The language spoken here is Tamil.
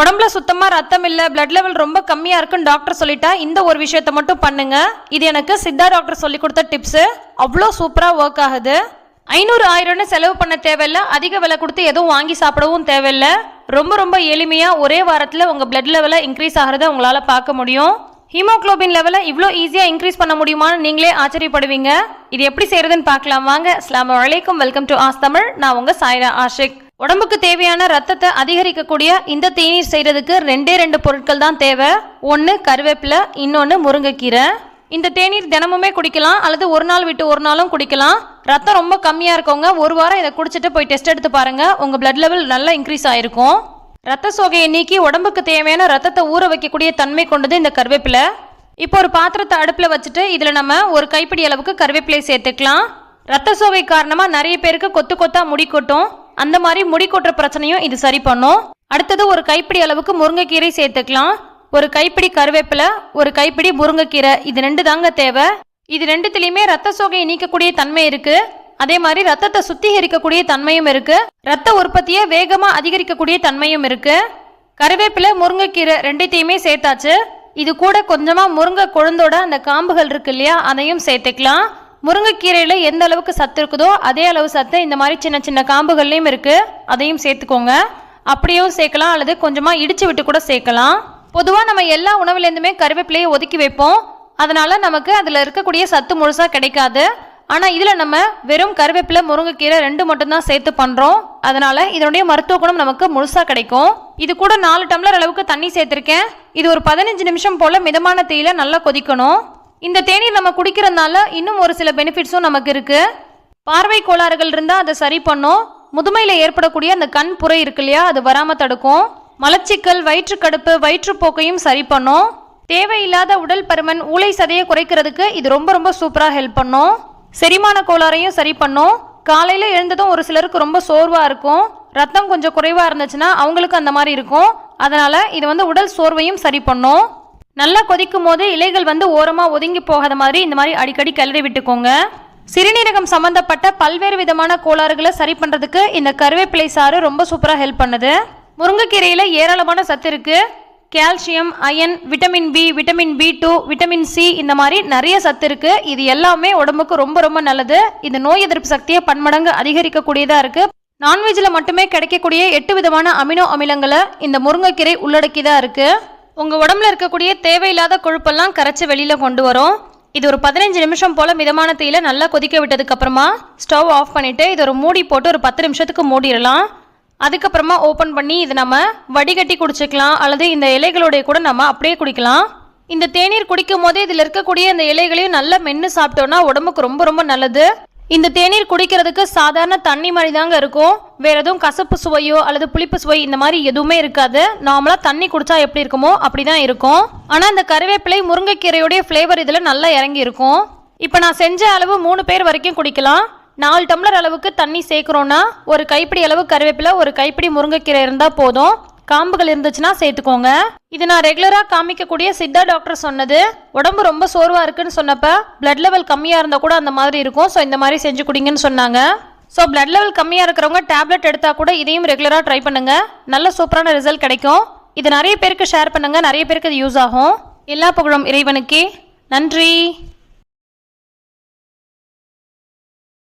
உடம்புல சுத்தமாக ரத்தம் இல்லை, பிளட் லெவல் ரொம்ப கம்மியாக இருக்குன்னு டாக்டர் சொல்லிட்டா இந்த ஒரு விஷயத்த மட்டும் பண்ணுங்க. இது எனக்கு சித்தா டாக்டர் சொல்லி கொடுத்த டிப்ஸு. அவ்வளோ சூப்பராக ஒர்க் ஆகுது. 500-1000 செலவு பண்ண தேவையில்லை, அதிக விலை கொடுத்து எதுவும் வாங்கி சாப்பிடவும் தேவையில்லை. ரொம்ப ரொம்ப எளிமையாக ஒரே வாரத்தில் உங்கள் பிளட் லெவலை இன்க்ரீஸ் ஆகிறத உங்களால் பார்க்க முடியும். ஹீமோக்ளோபின் லெவலை இவ்வளோ ஈஸியாக இன்க்ரீஸ் பண்ண முடியுமான்னு நீங்களே ஆச்சரியப்படுவீங்க. இது எப்படி செய்யறதுன்னு பார்க்கலாம் வாங்க. அஸ்ஸலாமு அலைக்கும், வெல்கம் டு ஆஸ் தமிழ். நான் உங்கள் சாய்ரா ஆஷிக். உடம்புக்கு தேவையான ரத்தத்தை அதிகரிக்கக்கூடிய இந்த தேநீர் செய்யறதுக்கு 2 பொருட்கள் தான் தேவை. ஒன்று கருவேப்பிலை, இன்னொன்று முருங்கைக்கீரை. இந்த தேநீர் தினமுமே குடிக்கலாம் அல்லது ஒரு நாள் விட்டு ஒரு நாளும் குடிக்கலாம். ரத்தம் ரொம்ப கம்மியாக இருக்கவங்க ஒரு வாரம் இதை குடிச்சிட்டு போய் டெஸ்ட் எடுத்து பாருங்க, உங்கள் பிளட் லெவல் நல்லா இன்க்ரீஸ் ஆயிருக்கும். ரத்த சோகையை நீக்கி உடம்புக்கு தேவையான ரத்தத்தை ஊற வைக்கக்கூடிய தன்மை கொண்டது இந்த கருவேப்பிலை. இப்போ ஒரு பாத்திரத்தை அடுப்பில் வச்சுட்டு இதில் நம்ம ஒரு கைப்பிடி அளவுக்கு கருவேப்பிலை சேர்த்துக்கலாம். ரத்த சோகை காரணமாக நிறைய பேருக்கு கொத்து கொத்தா முடி கொட்டும். அந்த மாதிரி முடி கொட்டுற பிரச்சனையும் இது சரி பண்ணும். அடுத்தது ஒரு கைப்பிடி அளவுக்கு முருங்கைக்கீரை சேர்த்துக்கலாம். ஒரு கைப்பிடி கருவேப்பிலை, ஒரு கைப்பிடி முருங்கைக்கீரை, இது 2 தாங்க தேவை. இது 2த்துலையுமே ரத்த சோகையை நீக்கக்கூடிய தன்மை இருக்கு. அதே மாதிரி ரத்தத்தை சுத்திகரிக்கக்கூடிய தன்மையும் இருக்கு. ரத்த உற்பத்தியை வேகமா அதிகரிக்கக்கூடிய தன்மையும் இருக்கு. கருவேப்பிலை, முருங்கைக்கீரை 2த்தையுமே சேர்த்தாச்சு. இது கூட கொஞ்சமா முருங்கை கொழுந்தோட அந்த காம்புகள் இருக்கு இல்லையா, அதையும் சேர்த்துக்கலாம். முருங்கைக்கீரையில எந்த அளவுக்கு சத்து இருக்குதோ அதே அளவு சத்து இந்த மாதிரி சின்ன சின்ன காம்புகள்லையும் இருக்கு, அதையும் சேர்த்துக்கோங்க. அப்படியும் சேர்க்கலாம் அல்லது கொஞ்சமா இடிச்சு விட்டு கூட சேர்க்கலாம். பொதுவாக நம்ம எல்லா உணவுலேருந்துமே கருவேப்பிலையை ஒதுக்கி வைப்போம். அதனால நமக்கு அதில் இருக்கக்கூடிய சத்து முழுசாக கிடைக்காது. ஆனால் இதில் நம்ம வெறும் கருவேப்பிலை, முருங்கைக்கீரை 2 மட்டும்தான் சேர்த்து பண்ணுறோம். அதனால இதனுடைய மருத்துவ குணம் நமக்கு முழுசாக கிடைக்கும். இது கூட 4 டம்ளர் அளவுக்கு தண்ணி சேர்த்துருக்கேன். இது ஒரு 15 நிமிஷம் போல் மிதமான தீயில நல்லா கொதிக்கணும். இந்த தேநீர் நம்ம குடிக்கிறதுனால இன்னும் ஒரு சில பெனிஃபிட்ஸும் நமக்கு இருக்கு. பார்வை கோளாறுகள் இருந்தால் அதை சரி பண்ணும். முதுமையில் ஏற்படக்கூடிய அந்த கண் புரை இருக்கு இல்லையா, அது வராமல் தடுக்கும். மலச்சிக்கல், வயிற்றுக்கடுப்பு, வயிற்றுப்போக்கையும் சரி பண்ணும். தேவையில்லாத உடல் பருமன், ஊளை சதையை குறைக்கிறதுக்கு இது ரொம்ப ரொம்ப சூப்பராக ஹெல்ப் பண்ணும். செரிமான கோளாறையும் சரி பண்ணும். காலையில் எழுந்ததும் ஒரு சிலருக்கு ரொம்ப சோர்வாக இருக்கும். ரத்தம் கொஞ்சம் குறைவாக இருந்துச்சுன்னா அவங்களுக்கு அந்த மாதிரி இருக்கும். அதனால் இது உடல் சோர்வையும் சரி பண்ணும். நல்லா கொதிக்கும் போது இலைகள் ஓரமாக ஒதுங்கி போகாத மாதிரி இந்த மாதிரி அடிக்கடி கிளறி விட்டுக்கோங்க. சிறுநீரகம் சம்பந்தப்பட்ட பல்வேறு விதமான கோளாறுகளை சரி பண்ணுறதுக்கு இந்த கருவேப்பிலை சாறு ரொம்ப சூப்பராக ஹெல்ப் பண்ணுது. முருங்கைக்கீரையில் ஏராளமான சத்து இருக்குது. Calcium, iron, vitamin B, vitamin B2, vitamin C, இந்த மாதிரி நிறைய சத்து இருக்குது. இது எல்லாமே உடம்புக்கு ரொம்ப ரொம்ப நல்லது. இது நோய் எதிர்ப்பு சக்தியை பன்மடங்கு அதிகரிக்கக்கூடியதாக இருக்குது. நான்வெஜ்ஜில் மட்டுமே கிடைக்கக்கூடிய 8 விதமான அமினோ அமிலங்களை இந்த முருங்கைக்கீரை உள்ளடக்கிதான் இருக்குது. உங்கள் உடம்புல இருக்கக்கூடிய தேவையில்லாத கொழுப்பெல்லாம் கரைச்சி வெளியில் கொண்டு வரும். இது ஒரு 15 நிமிஷம் போல் மிதமான தீயில நல்லா கொதிக்க விட்டதுக்கப்புறமா ஸ்டவ் ஆஃப் பண்ணிவிட்டு இது ஒரு மூடி போட்டு ஒரு 10 நிமிஷத்துக்கு மூடிடலாம். அதுக்கப்புறமா ஓப்பன் பண்ணி இது நம்ம வடிகட்டி குடிச்சிக்கலாம் அல்லது இந்த இலைகளோடைய கூட நம்ம அப்படியே குடிக்கலாம். இந்த தேநீர் குடிக்கும் போதே இதில் இருக்கக்கூடிய இந்த இலைகளையும் நல்லா மென்று சாப்பிட்டோன்னா உடம்புக்கு ரொம்ப ரொம்ப நல்லது. இந்த தேநீர் குடிக்கிறதுக்கு சாதாரண தண்ணி மாதிரி தாங்க இருக்கும். வேற எதுவும் கசப்பு சுவையோ அல்லது புளிப்பு சுவை இந்த மாதிரி எதுவுமே இருக்காது. நார்மலாக தண்ணி குடிச்சா எப்படி இருக்குமோ அப்படிதான் இருக்கும். ஆனால் இந்த கருவேப்பிலை, முருங்கைக்கீரையோடைய ஃப்ளேவர் இதில் நல்லா இறங்கி இருக்கும். இப்போ நான் செஞ்ச அளவு 3 பேர் வரைக்கும் குடிக்கலாம். 4 டம்ளர் அளவுக்கு தண்ணி சேர்க்குறோன்னா ஒரு கைப்பிடி அளவு கருவேப்பிலை, ஒரு கைப்பிடி முருங்கைக்கீரை இருந்தால் போதும். காம்புகள் இருந்துச்சுன்னா சேர்த்துக்கோங்க. இது நான் ரெகுலராக காமிக்கக்கூடிய சித்தா டாக்டர் சொன்னது. உடம்பு ரொம்ப சோர்வாக இருக்குன்னு சொன்னப்போ பிளட் லெவல் கம்மியாக இருந்தால் கூட அந்த மாதிரி இருக்கும். ஸோ இந்த மாதிரி செஞ்சு குடிங்கன்னு சொன்னாங்க. ஸோ பிளட் லெவல் கம்மியாக இருக்கிறவங்க டேப்லெட் எடுத்தால் கூட இதையும் ரெகுலராக ட்ரை பண்ணுங்கள். நல்ல சூப்பரான ரிசல்ட் கிடைக்கும். இது நிறைய பேருக்கு ஷேர் பண்ணுங்கள், நிறைய பேருக்கு இது யூஸ் ஆகும். எல்லா புகழும் இறைவனுக்கே. நன்றி.